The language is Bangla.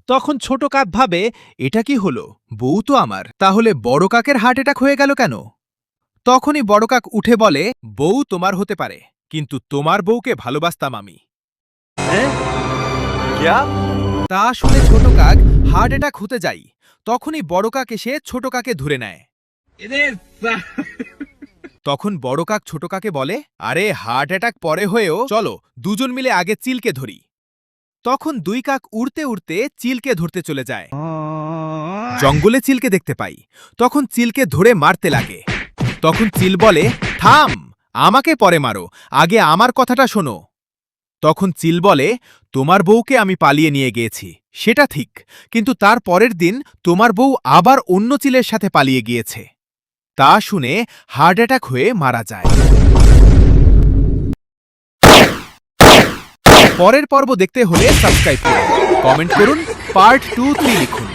তখন ছোট কাক ভাবে, এটা কি হলো? বউ তো আমার, তাহলে বড় কাকের হার্ট অ্যাটাক হয়ে গেল কেন? তখনই বড় কাক উঠে বলে, বউ তোমার হতে পারে, কিন্তু তোমার বউকে ভালোবাসতাম আমি। তা শুনে ছোট কাক হার্ট অ্যাটাক হতে যাই, তখনই বড় কাক এসে ছোট কাকে ধরে নেয়। তখন বড় কাক ছোট কাকে বলে, আরে হার্ট অ্যাটাক পরে হয়েও চলো দুজন মিলে আগে চিলকে ধরি। তখন দুই কাক উড়তে উড়তে চিলকে ধরতে চলে যায়। জঙ্গলে চিলকে দেখতে পাই, তখন চিলকে ধরে মারতে লাগে। তখন চিল বলে, থাম, আমাকে পরে মারো, আগে আমার কথাটা শোনো। তখন চিল বলে, তোমার বউকে আমি পালিয়ে নিয়ে গিয়েছি, সেটা ঠিক, কিন্তু তার পরের দিন তোমার বউ আবার অন্য চিলের সাথে পালিয়ে গিয়েছে। তা শুনে হার্ট অ্যাটাক হয়ে মারা যায়। পরের পর্ব দেখতে হলে সাবস্ক্রাইব করুন, কমেন্ট করুন, পার্ট 2-3 লিখুন।